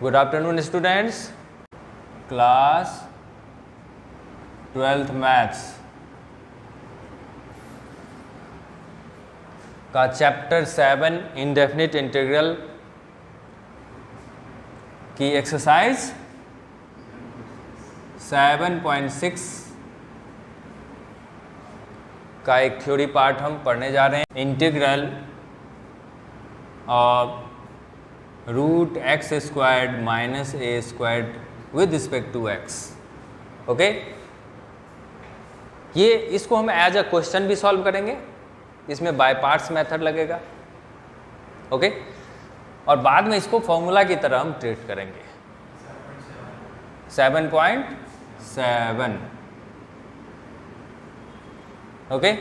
Good afternoon students, class 12th maths का chapter 7 indefinite integral की exercise 7.6 का एक थ्योरी पार्ट हम पढ़ने जा रहे हैं। Integral of root x squared minus a squared with respect to x. Okay, ये इसको हम एज अ क्वेश्चन भी सॉल्व करेंगे, इसमें बाय पार्ट्स मेथड लगेगा। ओके, और बाद में इसको फॉर्मूला की तरह हम ट्रीट करेंगे। 7.7 ओके,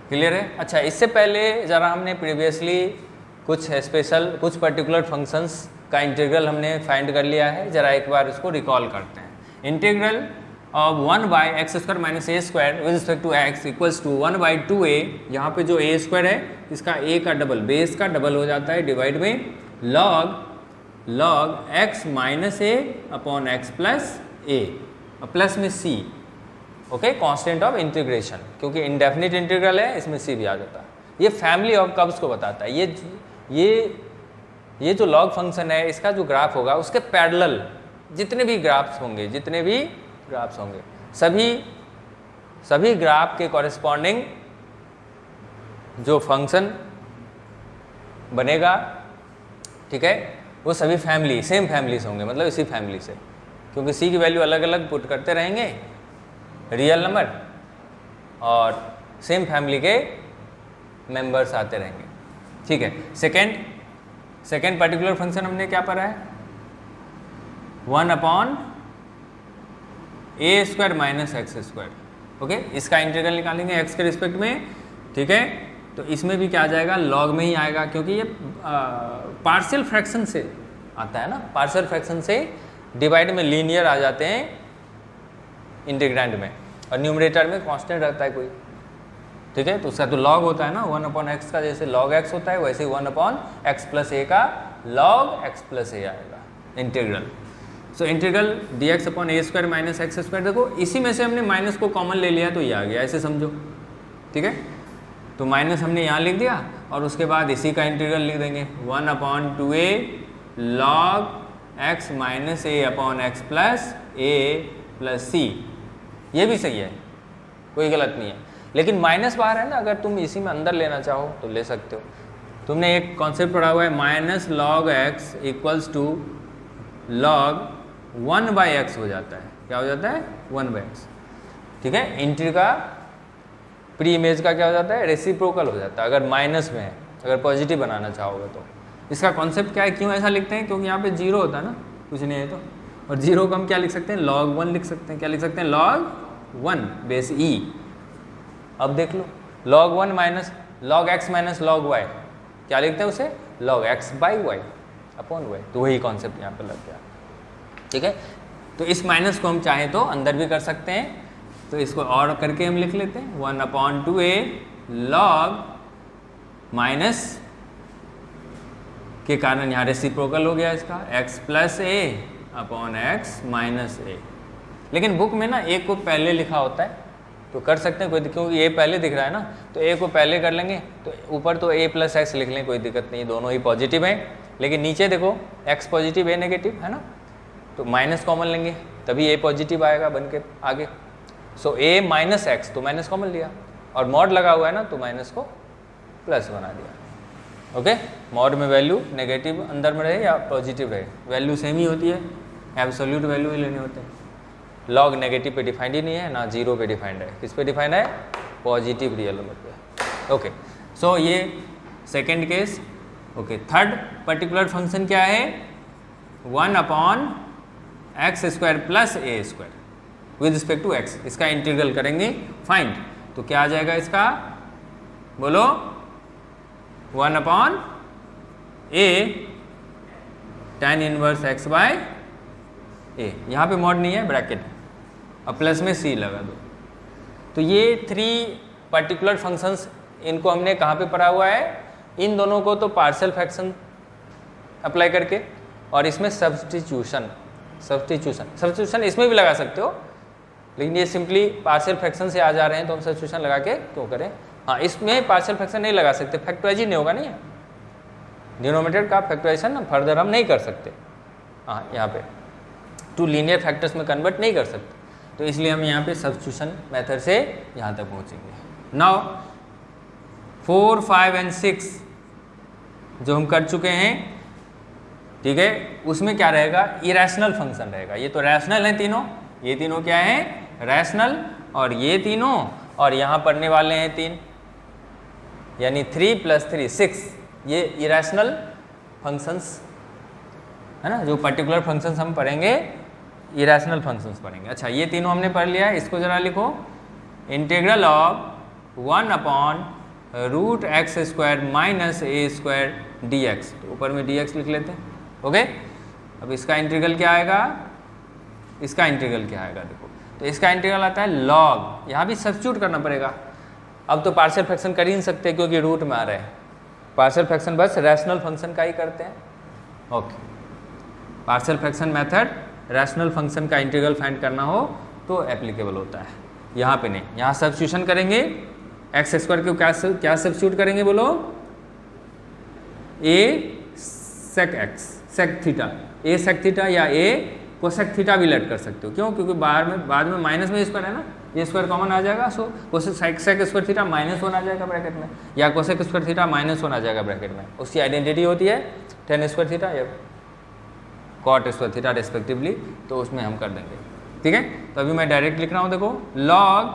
क्लियर है? अच्छा, इससे पहले ज़रा हमने प्रीवियसली कुछ पर्टिकुलर फंक्शंस का इंटीग्रल हमने फाइंड कर लिया है। ज़रा एक बार इसको रिकॉल करते हैं। Integral of 1/x² minus a square with respect to x equals to 1/2a। यहाँ पे जो ए स्क्वायर है इसका ए का डबल, बेस का डबल हो जाता है, डिवाइड में log x माइनस ए अपॉन एक्स प्लस ए और प्लस में c। Okay, constant of integration, क्योंकि इंडेफिनिट इंटीग्रल है इसमें c भी आ जाता है। ये फैमिली ऑफ कर्व्स को बताता है। ये जो लॉग फंक्शन है, इसका जो ग्राफ होगा उसके पैरेलल जितने भी ग्राफ्स होंगे सभी ग्राफ के कॉरेस्पॉन्डिंग जो फंक्शन बनेगा, ठीक है, वो सभी सेम फैमिली से होंगे, मतलब इसी फैमिली से, क्योंकि c की वैल्यू अलग अलग पुट करते रहेंगे रियल नंबर और सेम फैमिली के मेंबर्स आते रहेंगे। ठीक है, सेकेंड पर्टिकुलर फंक्शन हमने क्या पढ़ा है? 1/a² minus x square. Okay, इसका इंटीग्रल निकालेंगे एक्स के रिस्पेक्ट में। ठीक है, तो इसमें भी क्या आ जाएगा? लॉग में ही आएगा, क्योंकि ये पार्शियल फ्रैक्शन से आता है ना। पार्शियल फ्रैक्शन से डिवाइड में लीनियर आ जाते हैं इंटीग्रैंड में, और न्यूमरेटर में कांस्टेंट रहता है कोई। ठीक है, तो उसका तो लॉग होता है ना, 1/x का जैसे log x होता है, वैसे 1/x प्लस a का log x प्लस a आएगा integral. So integral dx upon a square minus x square. देखो, इसी में से हमने माइनस को कॉमन ले लिया तो ये आ गया, ऐसे समझो। ठीक है, तो माइनस हमने यहाँ लिख दिया और उसके बाद इसी का इंटीग्रल लिख देंगे 1/2a log x minus a upon x plus a plus c। ये भी सही है, कोई गलत नहीं है, लेकिन माइनस बाहर है ना, अगर तुम इसी में अंदर लेना चाहो तो ले सकते हो। तुमने एक कॉन्सेप्ट पढ़ा हुआ है, minus log x equals to log 1/x हो जाता है। क्या हो जाता है? 1/x। ठीक है, इंटीग्रल का प्री इमेज का क्या हो जाता है? रेसिप्रोकल हो जाता है अगर माइनस में है। अगर पॉजिटिव बनाना चाहोगे तो इसका कॉन्सेप्ट क्या है? क्यों ऐसा लिखते हैं? क्योंकि यहाँ पे जीरो होता है ना, कुछ नहीं है तो, और जीरो को हम क्या लिख सकते हैं? log 1 लिख सकते हैं। क्या लिख सकते हैं? log 1 base e। अब देख लो, log 1 minus log x minus log y, क्या लिखते हैं उसे? log x by y upon y। तो वही कॉन्सेप्ट यहाँ पर लग गया। ठीक है, तो इस माइनस को हम चाहें तो अंदर भी कर सकते हैं, तो इसको और करके हम लिख लेते हैं 1/2a log माइनस के कारण यहाँ रेसिप्रोकल हो गया इसका, x plus a upon x minus a। लेकिन बुक में ना a को पहले लिखा होता है, तो कर सकते हैं, कोई, क्योंकि a पहले दिख रहा है ना, तो a को पहले कर लेंगे, तो ऊपर तो a प्लस एक्स लिख लें, कोई दिक्कत नहीं, दोनों ही पॉजिटिव हैं। लेकिन नीचे देखो, x पॉजिटिव a नेगेटिव है ना, तो माइनस कॉमन लेंगे तभी a पॉजिटिव आएगा बन के आगे। सो a माइनस एक्स, तो माइनस कॉमन लिया, और मॉड लगा हुआ है ना, तो माइनस को प्लस बना दिया। ओके, मॉड में वैल्यू नेगेटिव अंदर में रहे या पॉजिटिव रहे, वैल्यू सेम ही होती है, एब्सोल्यूट वैल्यू ही लेने होते हैं। लॉग नेगेटिव पे डिफाइंड ही नहीं है ना, जीरो पे डिफाइंड है। किस पे डिफाइंड है? पॉजिटिव रियल नंबर पे। ओके, सो ये second case. Okay, third particular function क्या है? 1/x² plus a square with respect to x। इसका इंटीग्रल करेंगे फाइंड, तो क्या आ जाएगा इसका? बोलो, 1/a tan inverse x by a। यहाँ पे मॉड नहीं है, ब्रैकेट है, अब प्लस में c लगा दो। तो ये 3 पर्टिकुलर फंक्शंस, इनको हमने कहाँ पे पढ़ा हुआ है? इन दोनों को तो पार्शियल फ्रैक्शन अप्लाई करके, और इसमें सब्स्टिट्यूशन इसमें भी लगा सकते हो, लेकिन ये सिंपली पार्शियल फ्रैक्शन से आ जा रहे हैं तो हम सब्स्टिट्यूशन लगा के क्यों करें। हाँ, इसमें पार्शियल फ्रैक्शन नहीं लगा सकते, फैक्टराइज नहीं होगा, नहीं है डिनोमिनेटर का फैक्टराइजेशन फर्दर हम नहीं कर सकते। हाँ, यहाँ पे टू लीनियर फैक्टर्स में कन्वर्ट नहीं कर सकते, तो इसलिए हम यहाँ पे सब्स्टिट्यूशन मेथड से यहाँ तक पहुँचेंगे। नाउ 4, 5 एंड 6 जो हम कर चुके हैं, ठीक है, उसमें क्या रहेगा, इरेशनल फंक्शन रहेगा। ये तो रैशनल है तीनों, ये तीनों क्या है, रैशनल, और ये तीनों, और यहाँ पढ़ने वाले हैं 3, यानी 3 + 3 6, ये इरेशनल फंक्शंस है ना। जो पर्टिकुलर फंक्शंस हम पढ़ेंगे इरेशनल फंक्शंस पढ़ेंगे। अच्छा, ये तीनों हमने पढ़ लिया, इसको जरा लिखो, integral of 1/√x² - a² dx, तो ऊपर में dx लिख लेते हैं। ओके, अब इसका इंटीग्रल क्या आएगा, इसका इंटीग्रल क्या आएगा, देखो, तो इसका इंटीग्रल आता है लॉग, यहाँ भी सब्स्टिट्यूट करना पड़ेगा। अब तो पार्शियल फ्रैक्शन कर ही नहीं सकते क्योंकि रूट में आ रहे हैं, पार्शियल फ्रैक्शन बस रैशनल फंक्शन का ही करते हैं। Okay, partial fraction method rational function का इंटीग्रल फाइंड करना हो तो एप्लीकेबल होता है, यहाँ पे नहीं। यहाँ सब्स्टिट्यूशन करेंगे, x² को क्या सब्स्टिट्यूट करेंगे बोलो, a sec x sec theta, a sec theta या a cosec थीटा भी लेट कर सकते हो। क्यों, क्योंकि बाद में माइनस में स्क्वायर है ना, ये स्क्वायर कॉमन आ जाएगा, सो sec स्क्वायर थीटा -1 आ जाएगा ब्रैकेट में, या cosec स्क्वायर थीटा -1 आ जाएगा ब्रैकेट में। उसकी आइडेंटिटी होती है tan स्क्वायर थीटा या cot स्क्वायर थीटा रेस्पेक्टिवली, तो उसमें हम कर देंगे। ठीक है, तो अभी मैं डायरेक्ट लिख रहा हूँ, देखो log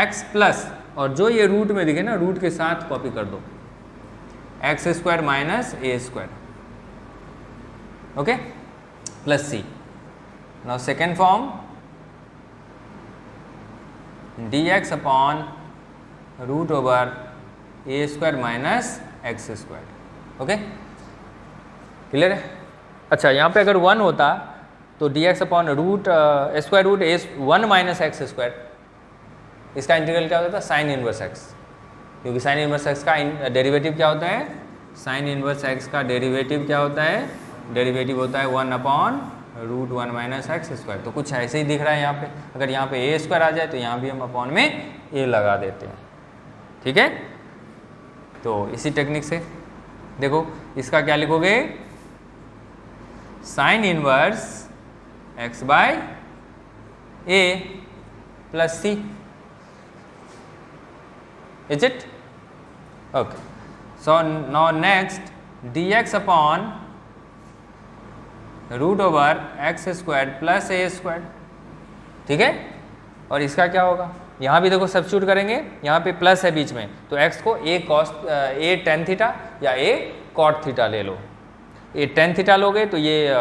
x प्लस, और जो ये रूट में दिखे ना, रूट के साथ कॉपी कर दो, x² - a², okay, plus c। Now second form dx upon √a² - x²। Okay, clear है। अच्छा, यहाँ पे अगर 1 होता तो dx अपॉन √(1 - x²), इसका इंटीग्रल क्या होता है, साइन इनवर्स x, क्योंकि साइन इनवर्स x का डेरिवेटिव क्या होता है, साइन इनवर्स x का डेरिवेटिव क्या होता है, डेरिवेटिव होता है 1/√1 - x²। तो कुछ ऐसे ही दिख रहा है यहाँ पे, अगर यहाँ पे a² आ जाए तो यहाँ भी हम अपॉन में a लगा देते हैं। ठीक है, तो इसी टेक्निक से देखो, इसका क्या लिखोगे, sine inverse x/a plus c, is it? Okay, so now next dx upon √(x² + a²। ठीक है, और इसका क्या होगा, यहाँ भी देखो सब्स्टिट्यूट करेंगे, यहाँ पे प्लस है बीच में, तो x को a tan थीटा या a cot थीटा ले लो। a tan थीटा लोगे तो ये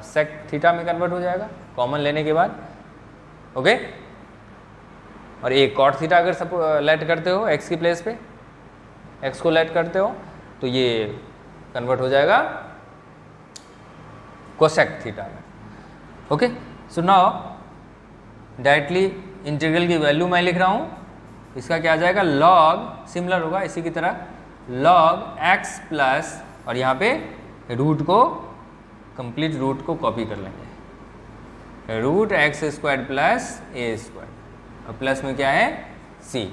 sec थीटा में कन्वर्ट हो जाएगा कॉमन लेने के बाद। ओके, और a cot थीटा अगर सब लेट करते हो x की प्लेस पे, x को लेट करते हो तो ये कन्वर्ट हो जाएगा cosec थीटा में। Okay, so now directly integral की वैल्यू मैं लिख रहा हूँ, इसका क्या आ जाएगा, लॉग, सिमिलर होगा इसी की तरह, लॉग x प्लस, और यहाँ पे रूट को, कंप्लीट रूट को कॉपी कर लेंगे, √(x² + a², और प्लस में क्या है, c।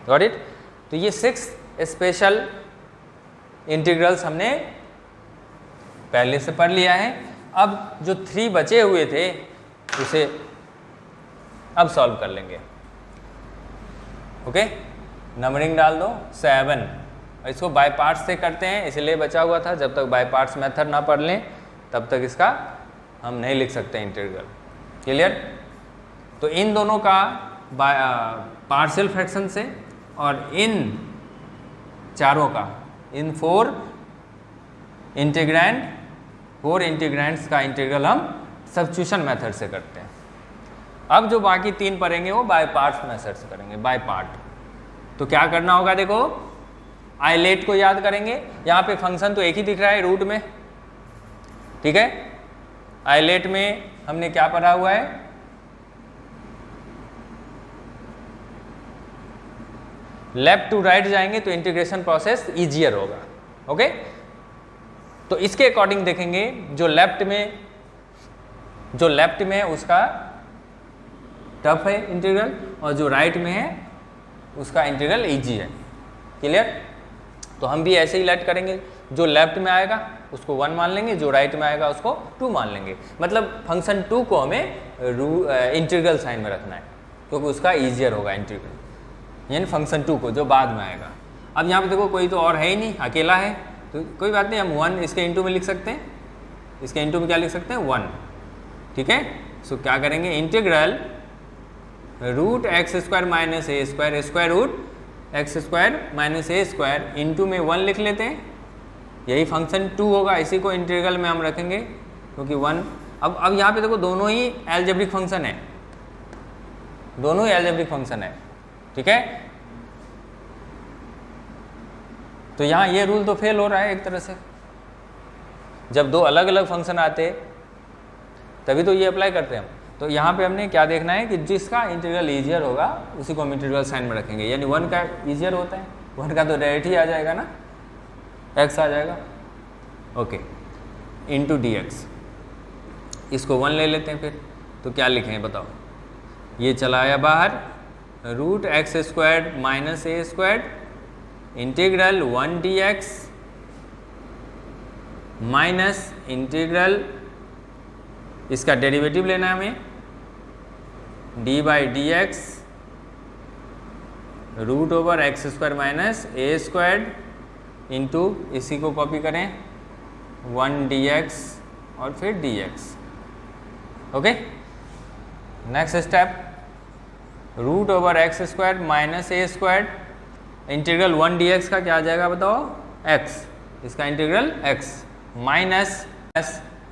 Got it. तो ये 6 स्पेशल इंटीग्रल्स हमने पहले से पढ़ लिया है। अब जो 3 बचे हुए थे उसे अब सॉल्व कर लेंगे। ओके, नंबरिंग डाल दो 7, और इसको बाय पार्ट्स से करते हैं, इसलिए बचा हुआ था। जब तक बाय पार्ट्स मेथड ना पढ़ लें तब तक इसका हम नहीं लिख सकते इंटीग्रल। क्लियर। तो इन दोनों का पार्शियल फ्रैक्शन से और इन चारों का, इन 4 इंटीग्रैंड्स का इंटीग्रल हम सब्स्टिट्यूशन मेथड से करते हैं। अब जो बाकी 3 पढ़ेंगे वो बाय पार्ट्स मेथड से करेंगे, बाय पार्ट। तो क्या करना होगा, देखो आइलेट को याद करेंगे। यहाँ पे फंक्शन तो एक ही दिख रहा है रूट में, ठीक है। आइलेट में हमने क्या पढ़ा हुआ है, लेफ्ट टू राइट जाएंगे तो इंटीग्रेशन प्रोसेस इजियर होगा। ओके, तो इसके अकॉर्डिंग देखेंगे जो लेफ्ट में है उसका टफ है इंटीग्रल, और जो राइट में है उसका इंटीग्रल इजी है। क्लियर? तो हम भी ऐसे ही लेट करेंगे, जो लेफ्ट में आएगा उसको 1 मान लेंगे, जो राइट में आएगा उसको 2 मान लेंगे। मतलब फंक्शन 2 को हमें इंटीग्रल साइन में रखना है क्योंकि उसका ईजियर होगा इंटीग्रल, यानी फंक्शन 2 को जो बाद में आएगा। अब यहाँ पे देखो कोई तो और है ही नहीं, अकेला है, तो कोई बात नहीं, हम 1 इसके इंटू में लिख सकते हैं, इसके इंटू में क्या लिख सकते हैं 1। ठीक है, सो क्या करेंगे, integral root x square minus a square, square root x square minus a square into में 1 लिख लेते हैं, यही फंक्शन 2 होगा, इसी को इंटीग्रल में हम रखेंगे क्योंकि 1। अब यहाँ पे देखो दोनों ही एल्जेब्रिक फंक्शन है, दोनों ही एल्जेब्रिक फंक्शन है। ठीक है, तो यहाँ ये रूल तो फेल हो रहा है एक तरह से, जब दो अलग अलग फंक्शन आते तभी तो ये अप्लाई करते हैं हम। तो यहाँ पे हमने क्या देखना है कि जिसका इंटीग्रल ईजियर होगा उसी को हम इंटीग्रल साइन में रखेंगे, यानी 1 का ईजियर होता है, 1 का तो डायरेक्ट ही आ जाएगा ना, x आ जाएगा। ओके, इंटू डी एक्स, इसको 1 ले लेते हैं फिर, तो क्या लिखें बताओ, ये चला आया बाहर, root x square minus a square integral 1 d x minus integral, इसका डेरिवेटिव लेना है हमें, d by d x root over x square minus a square into, इसी को कॉपी करें 1 डी एक्स और फिर d x. Okay, next step, root over x square minus a square integral 1 d x का क्या आ जाएगा बताओ, x, इसका इंटीग्रल x माइनस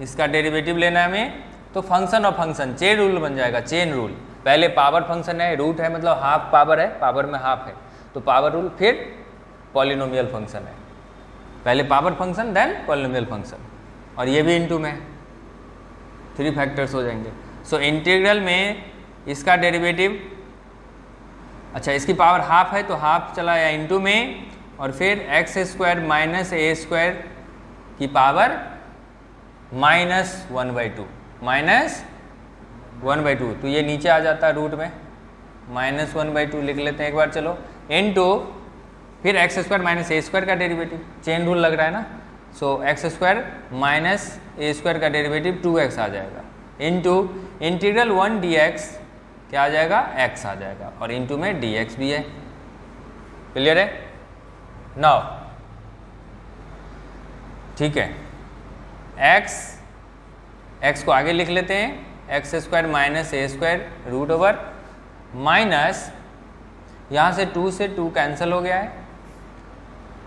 इसका डेरिवेटिव लेना है हमें, तो फंक्शन और फंक्शन चेन रूल बन जाएगा, चेन रूल। पहले पावर फंक्शन है, रूट है मतलब हाफ पावर है, पावर में हाफ है, तो पावर रूल, फिर पॉलिनोमियल फंक्शन है, पहले power function then polynomial function, और ये भी इनटू में 3 फैक्टर्स हो जाएंगे। सो इंटीग्रल में इसका डेरिवेटिव, अच्छा इसकी पावर हाफ है तो हाफ चला या इनटू में, और फिर x square minus a square की पावर माइनस 1/2, माइनस 1/2, तो ये नीचे आ जाता है रूट में, माइनस 1/2 लिख लेते हैं एक बार, चलो, इनटू फिर x square minus a square का डेरिवेटिव, चेन रूल लग रहा है ना, सो x square minus a square का डेरिवेटिव 2x आ जाएगा, इनटू इंटीग्रल 1 dx क्या आ जाएगा, x आ जाएगा, और इनटू में dx भी है। क्लियर है? नाउ ठीक है, x को आगे लिख लेते हैं, x square minus a square root over minus, यहाँ से 2 से 2 कैंसिल हो गया है,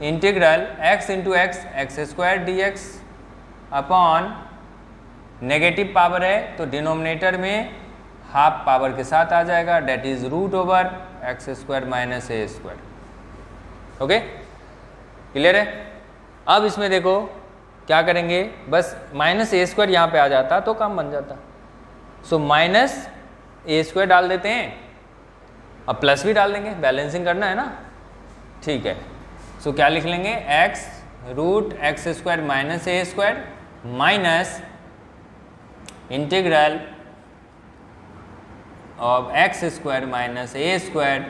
integral x into x square d x upon, negative power है तो डिनोमिनेटर में हाफ पावर के साथ आ जाएगा, that is root over x square minus a square. Okay, clear है? अब इसमें देखो क्या करेंगे, बस माइनस ए स्क्वायर यहाँ पे आ जाता तो काम बन जाता, सो माइनस ए स्क्वायर डाल देते हैं, अब प्लस भी डाल देंगे, बैलेंसिंग करना है ना, ठीक है। सो क्या लिख लेंगे, x root x square minus a square minus integral of x square minus a square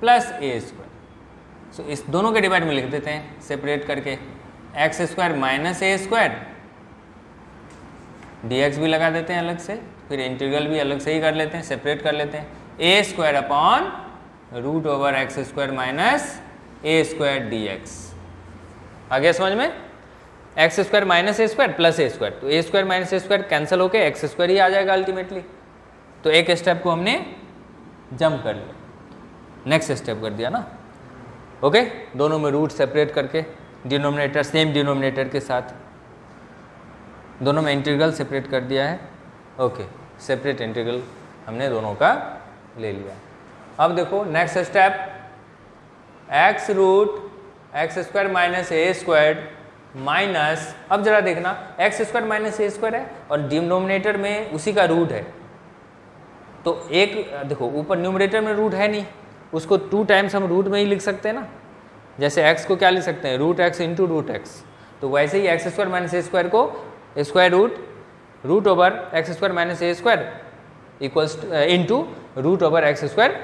plus a square. So इस दोनों के डिवाइड में लिख देते हैं सेपरेट करके, x square minus a square, d x भी लगा देते हैं अलग से, फिर इंटीग्रल भी अलग से ही कर लेते हैं, सेपरेट कर लेते हैं, a square upon root over x square minus a square d x. आ गया समझ में? X square minus a square plus a square, तो a square minus a square cancel होकर एक्स स्क्वायर ही आ जाएगा अल्टीमेटली। तो एक स्टेप को हमने जंप कर लिया, नेक्स्ट स्टेप कर दिया ना। ओके, दोनों में रूट सेपरेट करके, डिनोमिनेटर सेम डिनोमिनेटर के साथ, दोनों में इंटीग्रल सेपरेट कर दिया है। ओके, सेपरेट इंटीग्रल हमने दोनों का ले लिया। अब देखो next step, x root x square minus a square minus, अब जरा देखना x square minus a square है और डिनोमिनेटर में उसी का रूट है, तो एक देखो ऊपर न्यूमरेटर में रूट है नहीं, उसको 2 टाइम्स हम रूट में ही लिख सकते हैं ना। जैसे x को क्या लिख सकते हैं, root x into root x, तो वैसे ही x square minus a square को square root over x square minus a square equals into root over x square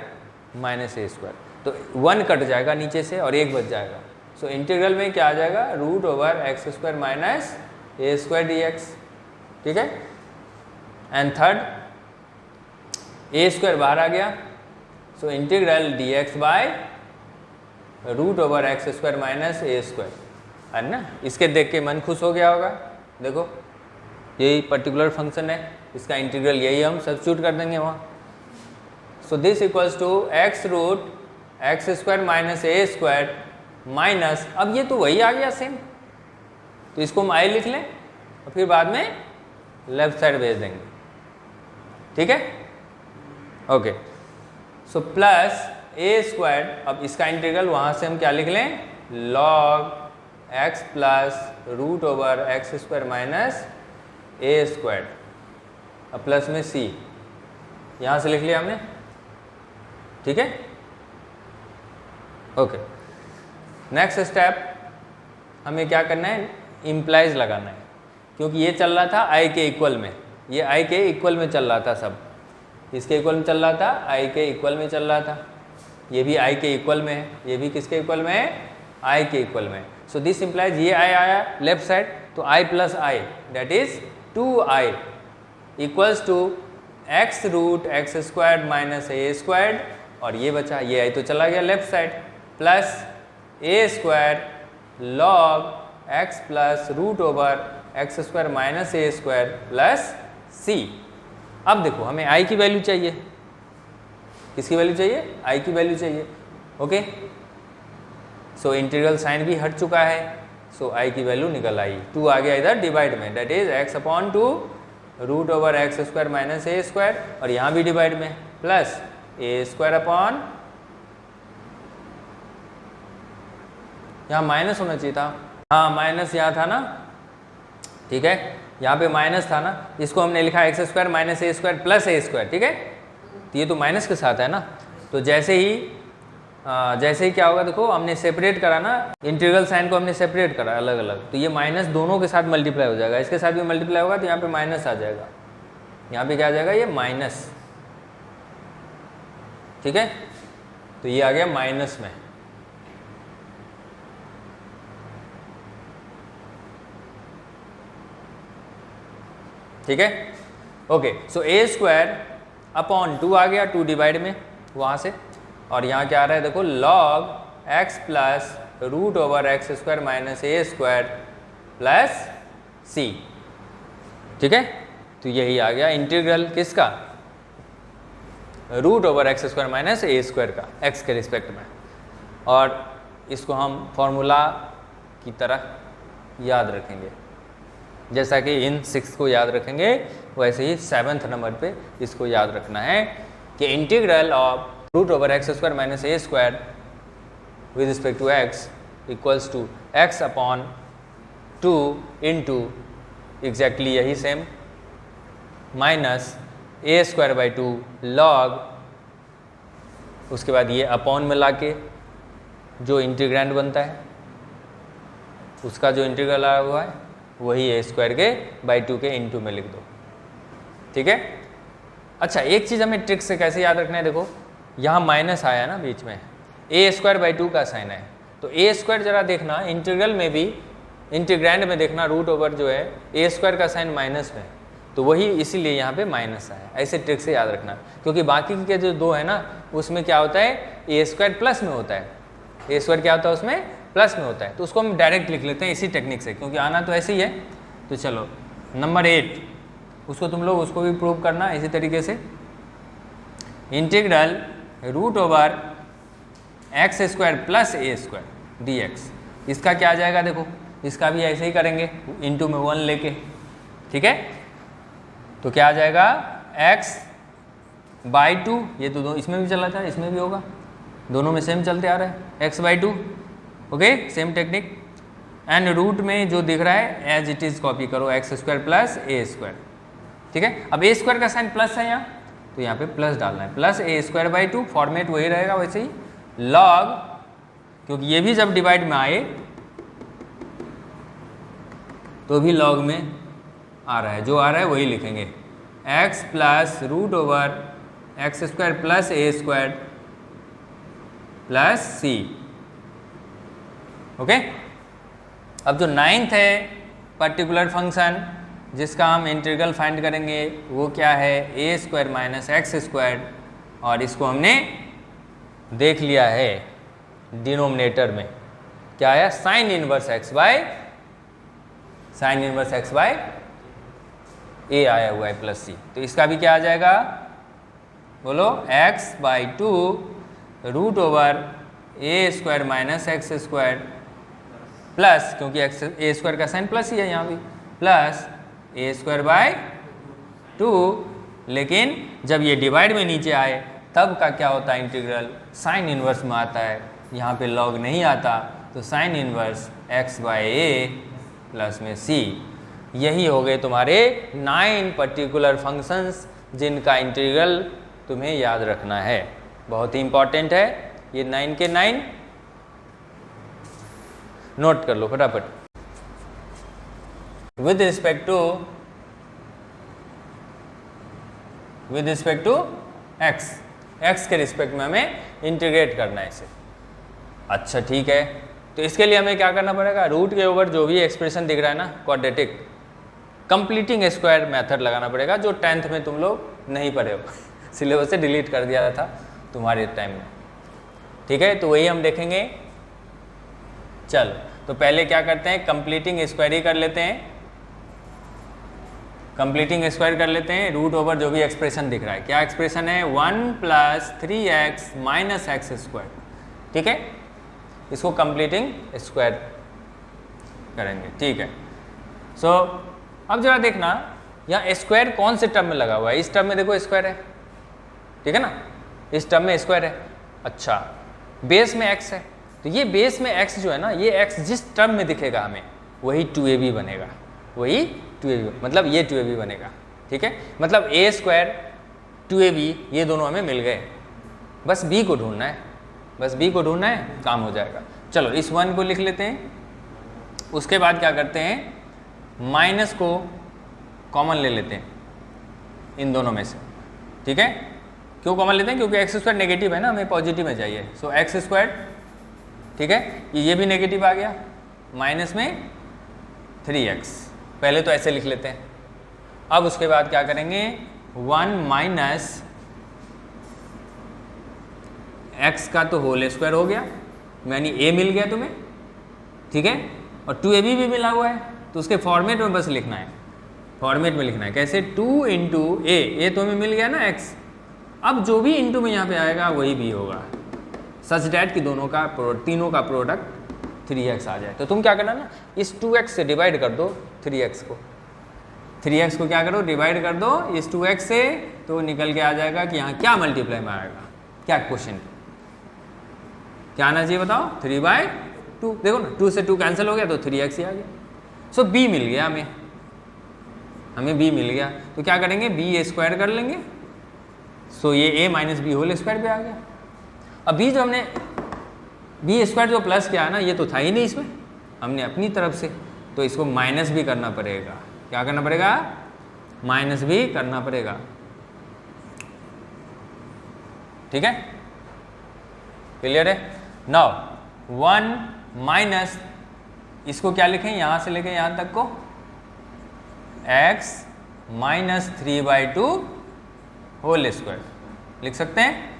minus a square. तो 1 कट जाएगा नीचे से और 1 बच जाएगा। सो इंटीग्रल में क्या आ जाएगा, root over x square minus a square d x. ठीक है, एंड थर्ड ए स्क्वायर बाहर आ गया, so integral d x by root over x square minus a square, है ना। इसके देख के मन खुश हो गया होगा। देखो यही पर्टिकुलर फंक्शन है, इसका इंटीग्रल यही हम सब्स्टिट्यूट कर देंगे वहाँ। So this equals to x root x square minus a square minus, अब ये तो वही आ गया सेम, तो इसको हम आई लिख लें और फिर बाद में लेफ्ट साइड भेज देंगे। ठीक है, okay. So plus a square, अब इसका इंटीग्रल वहाँ से हम क्या लिख लें, log x plus root over x square minus a square, अब प्लस में सी, यहाँ से लिख लिया हमने। ठीक है, ओके। नेक्स्ट स्टेप हमें क्या करना है, इम्प्लाइज लगाना है, क्योंकि ये चल रहा था आई के इक्वल में, ये आई के इक्वल में चल रहा था, सब इसके इक्वल में चल रहा था, आई के इक्वल में चल रहा था, ये भी आई के इक्वल में है, ये भी किसके इक्वल में है, आई के इक्वल में। सो दिस इम्प्लाइज ये आई आया लेफ्ट साइड, तो I plus I that is 2i equals to x root x square minus a square, और ये बचा, ये आई तो चला गया left side, plus a square log x plus root over x square minus a square plus c. अब देखो हमें आई की वैल्यू चाहिए, किसकी वैल्यू चाहिए, आई की वैल्यू चाहिए। ओके, सो इंटीग्रल साइन भी हट चुका है, सो आई की वैल्यू निकल आई, 2 आ गया इधर डिवाइड में, that is x upon 2 root over x square minus a square, और यहाँ भी डिवाइड में प्लस ए स्क्वायर अपॉन, यहाँ माइनस होना चाहिए था, हाँ माइनस यहाँ था ना। ठीक है, यहाँ पे माइनस था ना, इसको हमने लिखा x square minus a square plus a square. ठीक है, तो ये तो माइनस के साथ है ना, तो जैसे ही क्या होगा, देखो हमने सेपरेट करा ना, इंटीग्रल साइन को हमने सेपरेट करा अलग अलग, तो ये माइनस दोनों के साथ मल्टीप्लाई हो जाएगा, इसके साथ भी मल्टीप्लाई होगा तो यहाँ पे माइनस आ जाएगा, यहाँ पे क्या आ जाएगा, ये माइनस। ठीक है, तो ये आ गया माइनस में। ठीक है, ओके। सो ए स्क्वायर अपॉन 2 आ गया, 2 डिवाइड में वहाँ से, और यहाँ क्या आ रहा है देखो, log x plus root over x square minus a square plus c. ठीक है, तो यही आ गया इंटीग्रल किसका, root over x square minus a square का एक्स के रिस्पेक्ट में, और इसको हम फॉर्मूला की तरह याद रखेंगे, जैसा कि इन 6 को याद रखेंगे वैसे ही 7th नंबर पे इसको याद रखना है कि integral of root over x square minus a square with respect to x equals to x upon 2 into exactly यही same minus a square by 2 log, उसके बाद ये अपॉन में लाके जो इंटीग्रैंड बनता है उसका जो इंटीग्रल आया हुआ है वही ए स्क्वायर के बाई 2 के इंटू में लिख दो। ठीक है, अच्छा एक चीज़ हमें ट्रिक से कैसे याद रखना है, देखो यहाँ माइनस आया ना बीच में, ए स्क्वायर बाई 2 का साइन है, तो ए स्क्वायर जरा देखना इंटीग्रल में भी, इंटीग्रैंड में देखना रूट ओवर जो है ए स्क्वायर का साइन माइनस में, तो वही इसीलिए यहाँ पे माइनस आया, ऐसे ट्रिक से याद रखना, क्योंकि बाकी के जो 2 है ना उसमें क्या होता है, ए स्क्वायर प्लस में होता है, ए स्क्वायर क्या होता है उसमें प्लस में होता है, तो उसको हम डायरेक्ट लिख लेते हैं इसी टेक्निक से, क्योंकि आना तो ऐसे ही है। तो चलो नंबर 8, उसको तुम लोग उसको भी प्रूव करना इसी तरीके से, integral root over x square plus a square d x, इसका क्या आ जाएगा, देखो इसका भी ऐसे ही करेंगे इंटू में 1 लेके। ठीक है, तो क्या आ जाएगा x बाई 2, ये तो दो इसमें भी चला था, इसमें भी होगा, दोनों में सेम चलते आ रहा है, x by 2। Okay, same technique, and root में जो दिख रहा है एज इट इज कॉपी करो, x square plus a square. ठीक है, अब ए स्क्वायर का साइन प्लस है यहाँ, तो यहाँ पे प्लस डालना है, plus a square by 2, format वही रहेगा वैसे ही, लॉग, क्योंकि ये भी जब डिवाइड में आए तो भी लॉग में आ रहा है, जो आ रहा है वही लिखेंगे, x plus root over x square plus a square plus c. Okay, अब जो 9th है पर्टिकुलर फंक्शन जिसका हम इंटीग्रल फाइंड करेंगे वो क्या है, ए स्क्वायर माइनस एक्स स्क्वायर, और इसको हमने देख लिया है डिनोमिनेटर में क्या आया, साइन इनवर्स एक्स बाय ए आया हुआ है प्लस सी। तो इसका भी क्या आ जाएगा, बोलो, x by 2 root over a square minus x square plus, क्योंकि एक्स ए स्क्वायर का साइन प्लस ही है यहाँ भी, प्लस ए स्क्वायर बाय 2। लेकिन जब ये डिवाइड में नीचे आए तब का क्या होता है, इंटीग्रल साइन इनवर्स में आता है, यहाँ पे लॉग नहीं आता, तो साइन इनवर्स एक्स बाय ए प्लस में सी। यही हो गए तुम्हारे 9 पर्टिकुलर फंक्शंस जिनका इंटीग्रल तुम्हें याद रखना है, बहुत ही इंपॉर्टेंट है ये 9 के 9, नोट कर लो फटाफट। विद रिस्पेक्ट टू एक्स के रिस्पेक्ट में हमें इंटीग्रेट करना है इसे। अच्छा ठीक है, तो इसके लिए हमें क्या करना पड़ेगा, रूट के ऊपर जो भी एक्सप्रेशन दिख रहा है ना क्वाड्रेटिक, कंप्लीटिंग स्क्वायर मेथड लगाना पड़ेगा, जो 10th में तुम लोग नहीं पढ़े हो सिलेबस से डिलीट कर दिया था तुम्हारे टाइम में। ठीक है, तो वही हम देखेंगे। चलो, तो पहले क्या करते हैं, कंप्लीटिंग स्क्वायर ही कर लेते हैं, कंप्लीटिंग स्क्वायर कर लेते हैं। रूट ओवर जो भी एक्सप्रेशन दिख रहा है, क्या एक्सप्रेशन है, 1 plus 3x minus x square. ठीक है, इसको कंप्लीटिंग स्क्वायर करेंगे। ठीक है, सो अब जरा देखना यहाँ स्क्वायर कौन से टर्म में लगा हुआ है, इस टर्म में देखो स्क्वायर है, ठीक है ना, इस टर्म में स्क्वायर है। अच्छा, बेस में x है, तो ये बेस में x जो है ना, ये x जिस टर्म में दिखेगा हमें वही 2ab बनेगा, वही 2ab, मतलब ये 2ab बनेगा। ठीक है, मतलब a स्क्वायर 2ab ये दोनों हमें मिल गए, बस b को ढूंढना है, बस b को ढूंढना है, काम हो जाएगा। चलो इस 1 को लिख लेते हैं, उसके बाद क्या करते हैं, माइनस को कॉमन ले लेते हैं इन दोनों में से। ठीक है, क्यों कॉमन लेते हैं, क्योंकि एक्स स्क्वायर नेगेटिव है ना, हमें पॉजिटिव में चाहिए। सो एक्स स्क्वायर, ठीक है, ये भी नेगेटिव आ गया, माइनस में 3x, पहले तो ऐसे लिख लेते हैं। अब उसके बाद क्या करेंगे, 1 माइनस x का तो होल स्क्वायर हो गया, यानी a मिल गया तुम्हें। ठीक है, और 2ab भी मिला हुआ है, तो उसके फॉर्मेट में बस लिखना है, फॉर्मेट में लिखना है कैसे, 2 इंटू ए तो हमें मिल गया ना x, अब जो भी इंटू में यहाँ पे आएगा वही भी होगा, सच डैट कि दोनों का तीनों का प्रोडक्ट 3x आ जाए। तो तुम क्या करना ना, इस 2x से डिवाइड कर दो 3x को, 3x को क्या करो, डिवाइड कर दो इस 2x से, तो निकल के आ जाएगा कि यहाँ क्या मल्टीप्लाई में आएगा, क्या क्वेश्चन क्या आना चाहिए बताओ, 3/2। देखो ना, 2 से 2 कैंसिल हो गया तो 3x ही आ गया। सो b मिल गया हमें b मिल गया, तो क्या करेंगे, b स्क्वायर कर लेंगे। सो ये a minus b whole square पे आ गया। अब b जो हमने b स्क्वायर जो प्लस किया है ना, ये तो था ही नहीं इसमें, हमने अपनी तरफ से, तो इसको माइनस भी करना पड़ेगा। क्या करना पड़ेगा, माइनस भी करना पड़ेगा। ठीक है, क्लियर है। नाउ 1 माइनस, इसको क्या लिखें, यहाँ से लेके यहाँ तक को x माइनस 3/2 होल स्क्वायर लिख सकते हैं,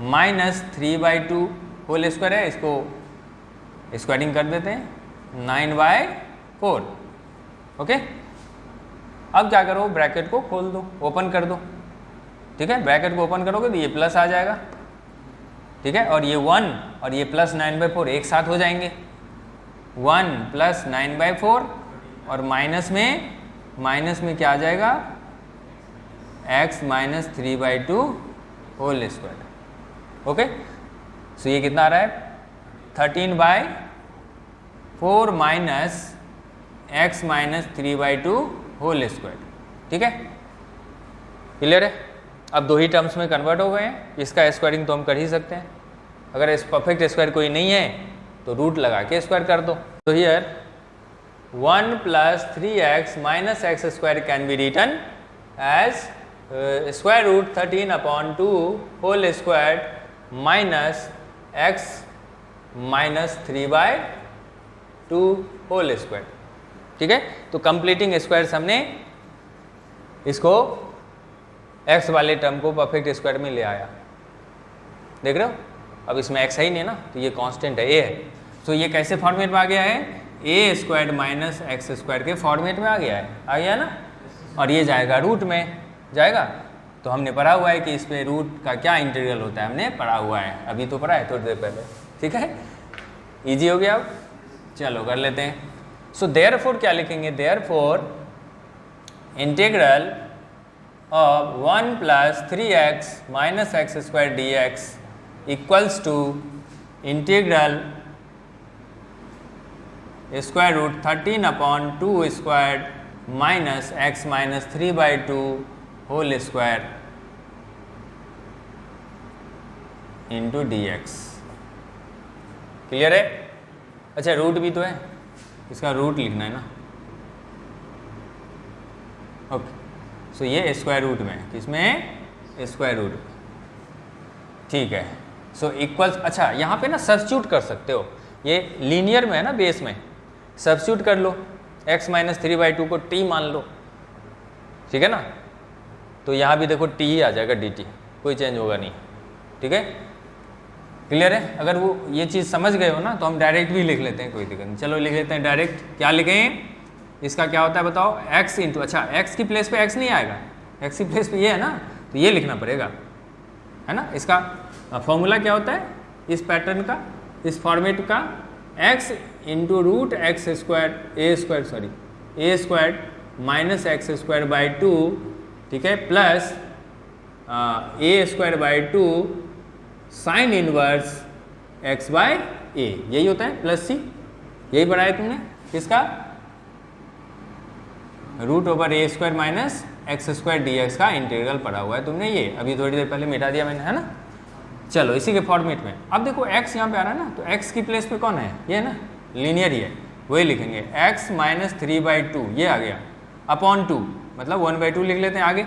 माइनस 3/2 होल स्क्वायर है, इसको स्क्वायरिंग कर देते हैं, 9/4। ओके, अब क्या करो, ब्रैकेट को खोल दो, ओपन कर दो। ठीक है, ब्रैकेट को ओपन करोगे तो ये प्लस आ जाएगा। ठीक है, और ये 1 और ये प्लस 9/4 एक साथ हो जाएंगे, 1 प्लस 9/4, और माइनस में क्या आ जाएगा, x minus 3/2 whole square. Okay, so ये कितना आ रहा है, 13/4 minus x minus 3/2 whole square. ठीक है, क्लियर है। अब दो ही टर्म्स में कन्वर्ट हो गए हैं, इसका स्क्वायरिंग तो हम कर ही सकते हैं। अगर इस परफेक्ट स्क्वायर कोई नहीं है तो रूट लगा के स्क्वायर कर दो। तो here 1 plus 3x minus x square can be written as square root 13 upon 2 whole squared minus x minus 3 by 2 whole square। ठीक है, तो कंप्लीटिंग स्क्वायर्स हमने इसको x वाले टर्म को परफेक्ट स्क्वायर में ले आया। देख रहे हो, अब इसमें x है ही नहीं ना, तो ये कांस्टेंट है, a है। तो ये कैसे फॉर्मेट में आ गया है, a squared minus x square के फॉर्मेट में आ गया ना, और ये जाएगा रूट में जाएगा। तो हमने पढ़ा हुआ है कि इस पे रूट का क्या इंटीग्रल होता है, हमने पढ़ा हुआ है, अभी तो पढ़ा है थोड़ी देर पहले। ठीक है, इजी हो गया। अब चलो कर लेते हैं। सो देयरफॉर क्या लिखेंगे, therefore integral of 1 plus 3x minus x square d x equals to integral square root 13 upon 2 square minus x minus 3 by 2 whole square into d x. Clear है? अच्छा, रूट भी तो है, इसका रूट लिखना है ना। ओके, सो ये स्क्वायर रूट में, किसमें, स्क्वायर रूट में। ठीक है, सो इक्वल्स, अच्छा यहाँ पे ना सब्स्टिट्यूट कर सकते हो, ये लीनियर में है ना, बेस में सब्स्टिट्यूट कर लो, x माइनस 3 बाई 2 को t मान लो। ठीक है ना, तो यहाँ भी देखो t ही आ जाएगा, dt, कोई चेंज होगा नहीं। ठीक है, क्लियर है? अगर वो ये चीज़ समझ गए हो ना, तो हम डायरेक्ट भी लिख लेते हैं, कोई दिक्कत नहीं। चलो लिख लेते हैं डायरेक्ट। क्या लिखें, इसका क्या होता है बताओ, x इंटू, अच्छा x की प्लेस पे x नहीं आएगा, x की प्लेस पे ये है ना, तो ये लिखना पड़ेगा, है ना। इसका फॉर्मूला क्या होता है इस पैटर्न का, इस फॉर्मेट का, x into root x square a square minus x square by 2, ठीक है, plus a square by 2 sine inverse x by a, यही होता है, प्लस सी, यही पढ़ा है तुमने। किसका, root over a square minus x square d x का इंटीग्रल पढ़ा हुआ है तुमने, ये अभी थोड़ी देर पहले मिटा दिया मैंने, है ना। चलो इसी के फॉर्मेट में अब देखो x यहाँ पे आ रहा है ना, तो x की प्लेस पे कौन है, ये है ना, लीनियर ही है, वही लिखेंगे, x माइनस 3 बाई 2 ये आ गया, अपॉन 2 मतलब 1 बाई 2 लिख लेते हैं आगे,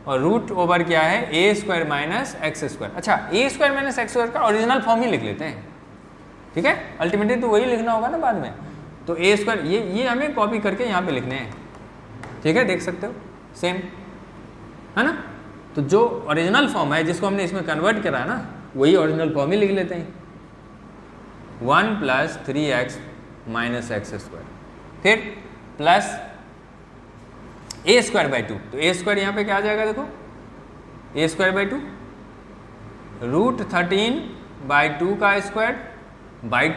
और रूट ओवर क्या है, ए स्क्वायर माइनस एक्स स्क्वायर। अच्छा, ए स्क्वायर माइनस एक्स स्क्वायर का ओरिजिनल फॉर्म ही लिख लेते हैं। ठीक है, अल्टीमेटली तो वही लिखना होगा ना बाद में, तो ए स्क्वायर ये हमें कॉपी करके यहाँ पे लिखने हैं। ठीक है, देख सकते हो सेम, है ना। तो जो ओरिजिनल फॉर्म है जिसको हमने इसमें कन्वर्ट करा है ना, वही ओरिजिनल फॉर्म ही लिख लेते हैं, 1 plus 3x minus x square, फिर प्लस ए स्क्वायर बाई 2, तो ए स्क्वायर यहाँ पे क्या आ जाएगा, देखो ए स्क्वायर बाई 2 रूट 13 बाई 2 का स्क्वायर बाई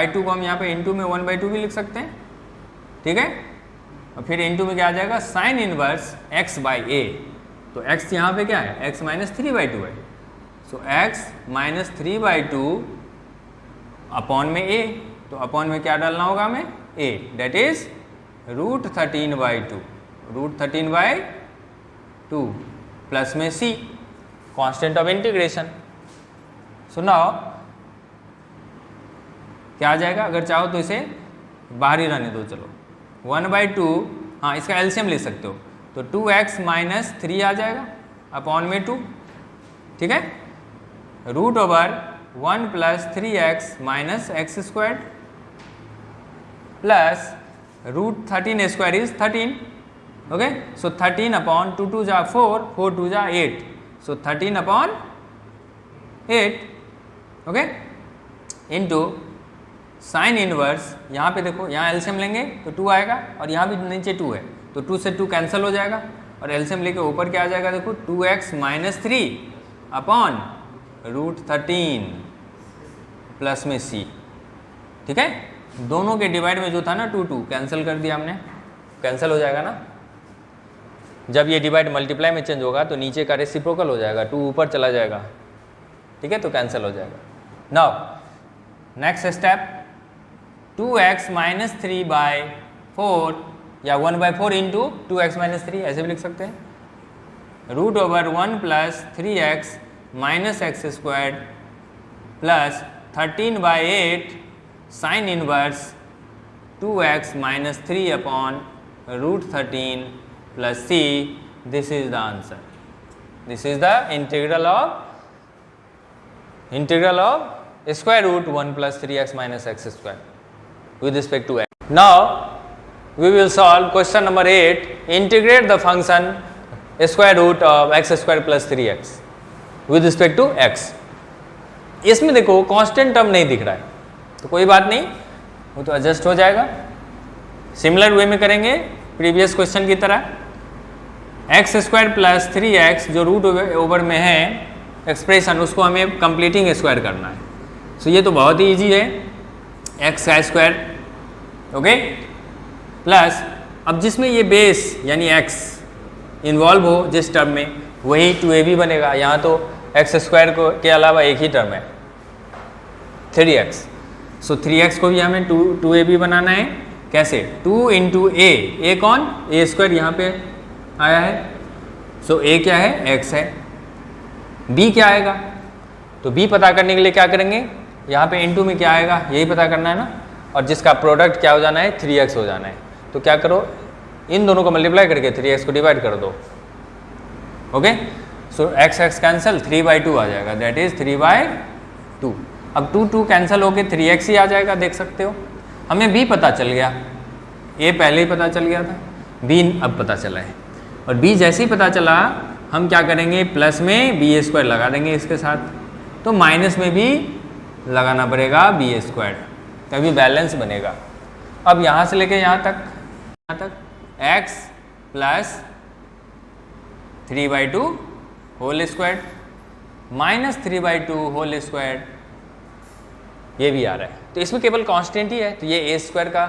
2 को हम यहाँ पे इंटू में 1 बाई 2 भी लिख सकते हैं। ठीक है, और फिर इंटू में क्या आ जाएगा, साइन इनवर्स x बाई ए, तो x यहाँ पे क्या है, x माइनस 3 बाई 2 है, so x minus 3 by 2 upon में a, तो अपॉन में क्या डालना होगा हमें, a, that is root 13 by 2, root 13 by 2 plus में c, कांस्टेंट ऑफ इंटीग्रेशन। सुनाओ क्या आ जाएगा, अगर चाहो तो इसे बाहर ही रहने दो, चलो 1 बाई 2, हाँ इसका एलसीएम ले सकते हो, तो 2x माइनस 3 आ जाएगा अपॉन में 2, ठीक है, root over 1 plus 3x minus x square plus root 13 square is 13, okay, so 13 upon 2 2 जा 4, 4 2 जा 8, so 13 upon 8, okay, into sine inverse, यहाँ पे देखो, यहाँ एलसीएम लेंगे तो 2 आएगा, और यहाँ भी नीचे 2 है, तो 2 से 2 कैंसिल हो जाएगा, और एलसीएम लेके ऊपर क्या आ जाएगा, देखो 2x minus 3 upon root 13 plus में c। ठीक है, दोनों के डिवाइड में जो था ना 2 2 कैंसिल कर दिया हमने, कैंसिल हो जाएगा ना। जब ये डिवाइड मल्टीप्लाई में चेंज होगा तो नीचे का रेसिप्रोकल हो जाएगा, 2 ऊपर चला जाएगा, ठीक है, तो कैंसिल हो जाएगा। Now next step, 2x minus 3 by 4 या 1 बाई 4 इंटू 2x माइनस 3 ऐसे भी लिख सकते हैं, root over 1 plus 3x minus x square plus 13 by 8 sine inverse 2x minus 3 upon √13 plus c. This is the answer. This is the integral of square root 1 plus 3x minus x square with respect to x. Now we will solve question number 8. Integrate the function square root of x square plus 3x with respect to x. इसमें देखो constant term नहीं दिख रहा है तो कोई बात नहीं, वो तो एडजस्ट हो जाएगा. सिमिलर वे में करेंगे प्रीवियस क्वेश्चन की तरह. एक्स स्क्वायर प्लस 3x जो रूट ओवर में है एक्सप्रेशन, उसको हमें कंप्लीटिंग स्क्वायर करना है. सो ये तो बहुत ही ईजी है. एक्स का स्क्वायर, ओके, प्लस अब जिसमें ये बेस यानी x इन्वॉल्व हो जिस टर्म में, वही 2ab बनेगा. यहाँ तो एक्स स्क्वायर को के अलावा एक ही टर्म है 3x. सो 3x को भी हमें 2ab बनाना है. कैसे? 2 इंटू ए कौन? ए स्क्वायर यहाँ पे आया है. सो a क्या है? x है. b क्या आएगा? तो b पता करने के लिए क्या करेंगे, यहाँ पे इंटू में क्या आएगा यही पता करना है ना, और जिसका प्रोडक्ट क्या हो जाना है 3x हो जाना है. तो क्या करो, इन दोनों को मल्टीप्लाई करके 3x को डिवाइड कर दो. ओके, सो x कैंसिल, 3/2 आ जाएगा, दैट इज 3/2. अब 2 कैंसिल होके 3x ही आ जाएगा, देख सकते हो. हमें b पता चल गया, a पहले ही पता चल गया था, b अब पता चला है. और b जैसे ही पता चला हम क्या करेंगे, प्लस में b स्क्वायर लगा देंगे इसके साथ. तो माइनस में भी लगाना पड़ेगा b स्क्वायर, तभी बैलेंस बनेगा. अब यहाँ से लेके यहाँ तक x plus 3/2 whole square minus 3/2 whole square, ये भी आ रहा है. तो इसमें केवल कांस्टेंट ही है, तो ये a स्क्वायर का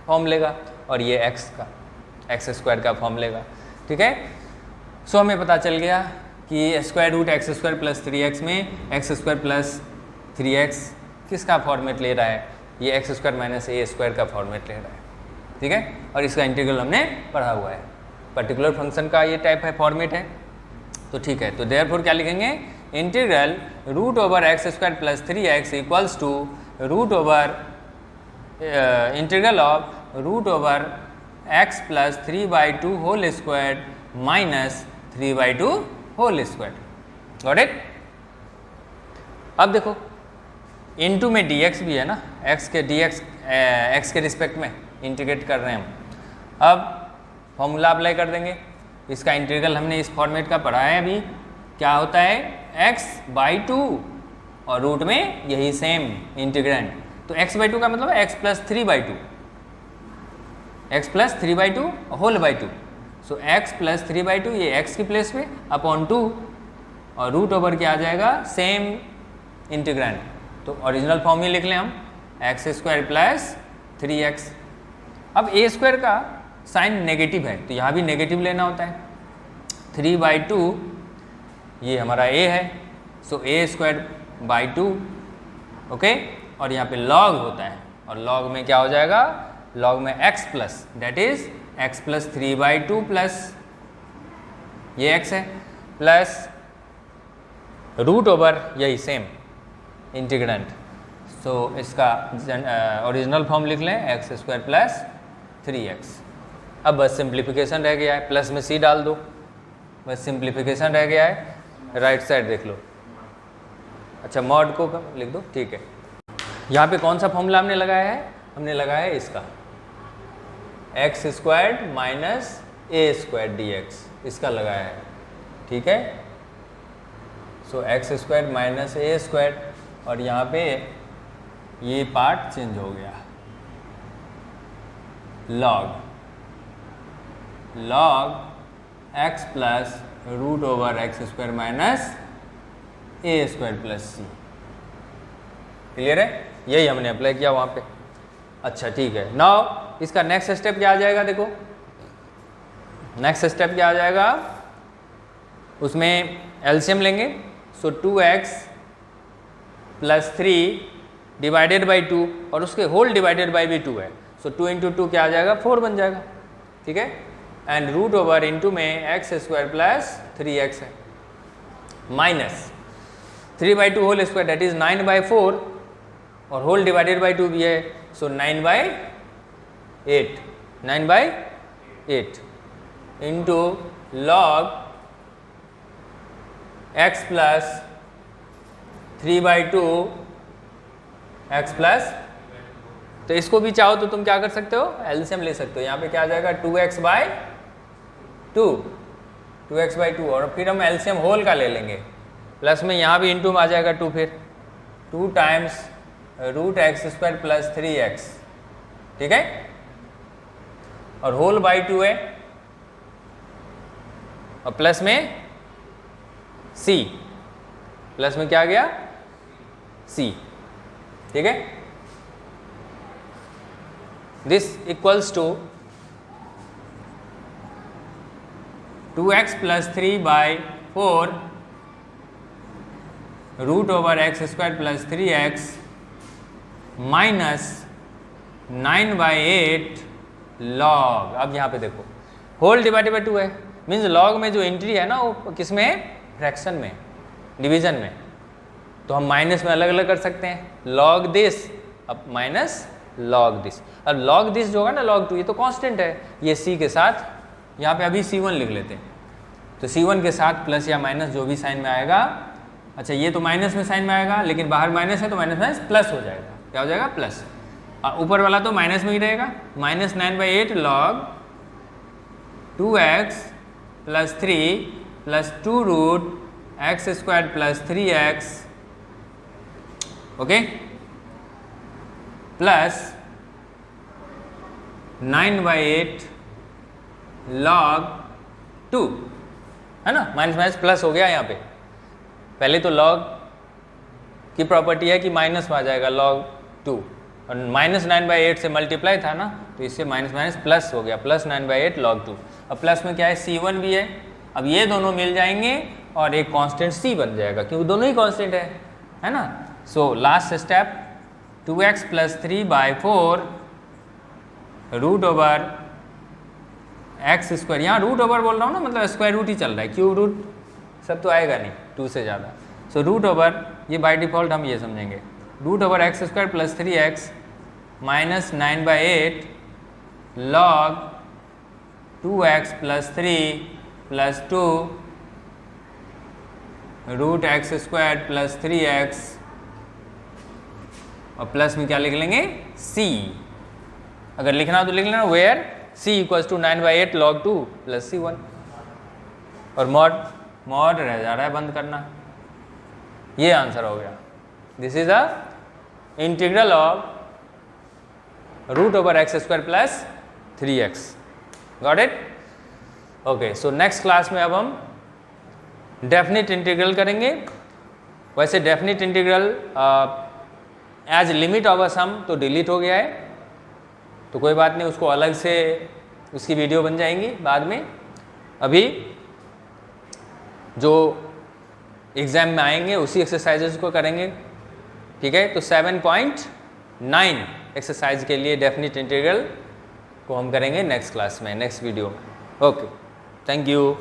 फॉर्म लेगा और ये x स्क्वायर का फॉर्म लेगा. ठीक है. सो हमें पता चल गया कि square root x square plus 3x में एक्स स्क्वायर प्लस 3x किसका फॉर्मेट ले रहा है, ये x square minus a square का फॉर्मेट ले रहा है. ठीक है. और इसका इंटीग्रल हमने पढ़ा हुआ है, पर्टिकुलर फंक्शन का ये टाइप है, फॉर्मेट है. तो ठीक है. तो देयरफॉर क्या लिखेंगे, integral root over x square plus 3x equals to root over integral of root over x plus 3/2 whole square minus 3/2 whole square. Got it. अब देखो इनटू में dx भी है ना, x के रिस्पेक्ट में इंटीग्रेट कर रहे हैं हम. अब फॉर्मूला अप्लाई कर देंगे. इसका इंटीग्रल हमने इस फॉर्मेट का पढ़ा है अभी. क्या होता है, x/2 और रूट में यही सेम इंटीग्रेंड. तो x/2 का मतलब x plus 3/2, x plus 3/2 whole by 2. So x plus 3/2 ये x की प्लेस पे अपॉन 2 और रूट ओवर क्या आ जाएगा, सेम इंटीग्रेंड. तो ओरिजिनल फॉर्म ही लिख लें हम, एक्स स्क्वायर प्लस 3x. अब a स्क्वायर का साइन नेगेटिव है तो यहाँ भी नेगेटिव लेना होता है. 3/2 ये हमारा a है, सो a स्क्वायर बाई 2. ओके. और यहाँ पे लॉग होता है, और लॉग में क्या हो जाएगा, लॉग में x plus, that is x plus 3/2 plus ये x है प्लस रूट ओवर यही सेम इंटीग्रेंड. सो इसका ओरिजिनल फॉर्म लिख लें, एक्स स्क्वायर प्लस 3x. अब बस सिंप्लीफिकेशन रह गया है, प्लस में c डाल दो, बस सिंप्लीफिकेशन रह गया है. राइट साइड देख लो. अच्छा, मॉड को लिख दो. ठीक है. यहाँ पे कौन सा फॉर्मूला हमने लगाया है, हमने लगाया है इसका x square minus a square dx, इसका लगाया है. ठीक है. So x square minus a square, और यहाँ पे ये पार्ट चेंज हो गया, log x plus root over x square minus a square plus c. Clear है. यही हमने अप्लाई किया वहाँ पे. अच्छा ठीक है. नाउ इसका नेक्स्ट स्टेप क्या आ जाएगा, देखो नेक्स्ट स्टेप क्या आ जाएगा, उसमें एलसीएम लेंगे. सो 2x प्लस 3 डिवाइडेड बाई 2 और उसके होल डिवाइडेड बाई भी 2 है. सो 2 इंटू 2 क्या आ जाएगा, 4 बन जाएगा. ठीक है. एंड रूट ओवर इंटू में एक्स स्क्वायर प्लस 3x है minus 3/2 whole square that is 9/4 और होल डिवाइडेड बाई 2 भी है. So 9/4 8, 9/8 into log x plus 3/2 x plus, तो इसको भी चाहो तो तुम क्या कर सकते हो, एलसीएम ले सकते हो। यहाँ पे क्या आ जाएगा 2x/2, 2x/2 और फिर हम एलसीएम होल का ले लेंगे, प्लस में यहाँ भी इंटू में आ जाएगा 2, फिर 2 टाइम्स √x² प्लस 3x, ठीक है, और होल बाई 2 है, और प्लस में c, प्लस में क्या आ गया c, ठीक है। This equals to 2x plus 3/4 √x² plus 3x minus 9/8 log. अब यहाँ पे देखो होल डिवाइडेड बाई 2 है, मीन्स लॉग में जो एंट्री है ना वो किस में है, फ्रैक्शन में, डिवीजन में, तो हम माइनस में अलग अलग कर सकते हैं, लॉग दिस अब माइनस लॉग दिस। अब लॉग दिस जो होगा ना लॉग 2, ये तो कांस्टेंट है, ये c के साथ यहाँ पे अभी c1 लिख लेते हैं, तो c1 के साथ प्लस या माइनस जो भी साइन में आएगा, अच्छा ये तो माइनस में साइन में आएगा, लेकिन बाहर माइनस है तो माइनस माइनस प्लस हो जाएगा, क्या हो जाएगा प्लस, और ऊपर वाला तो माइनस में ही रहेगा, minus 9/8 log 2x plus 3 plus 2 √x² plus 3x, okay, plus 9/8 log 2, है ना, माइनस माइनस प्लस हो गया यहाँ पे। पहले तो लॉग की प्रॉपर्टी है कि माइनस में आ जाएगा लॉग 2, और माइनस 9/8 से मल्टीप्लाई था ना, तो इससे माइनस माइनस प्लस हो गया, प्लस 9/8 लॉग 2। अब प्लस में क्या है c1 भी है, अब ये दोनों मिल जाएंगे और एक कांस्टेंट c बन जाएगा, क्योंकि दोनों ही कांस्टेंट है ना। So last step 2x plus 3/4 √x², यहाँ रूट ओवर बोल रहा हूँ ना, मतलब स्क्वायर रूट ही चल रहा है, क्यूब रूट सब तो आएगा नहीं 2 से ज़्यादा, सो रूट ओवर, ये बाय डिफ़ॉल्ट हम ये समझेंगे, √x² plus 3x minus 9/8 log 2x plus 3 plus 2 √x² plus 3x, और प्लस में क्या लिख लेंगे c, अगर लिखना हो तो लिख लेना where c equals to 9/8 log 2 plus c1, और मॉड रह जा रहा है बंद करना, ये आंसर हो गया। This is a integral of √x² plus 3x, got it, okay. So next class में अब हम डेफिनिट इंटीग्रल करेंगे। वैसे definite integral as limit of a sum तो डिलीट हो गया है, तो कोई बात नहीं, उसको अलग से उसकी वीडियो बन जाएंगी बाद में। अभी जो एग्ज़ाम में आएंगे उसी एक्सरसाइजेस को करेंगे, ठीक है। तो 7.9 एक्सरसाइज के लिए डेफिनिट इंटीग्रल को हम करेंगे नेक्स्ट क्लास में, नेक्स्ट वीडियो में। Okay, thank you.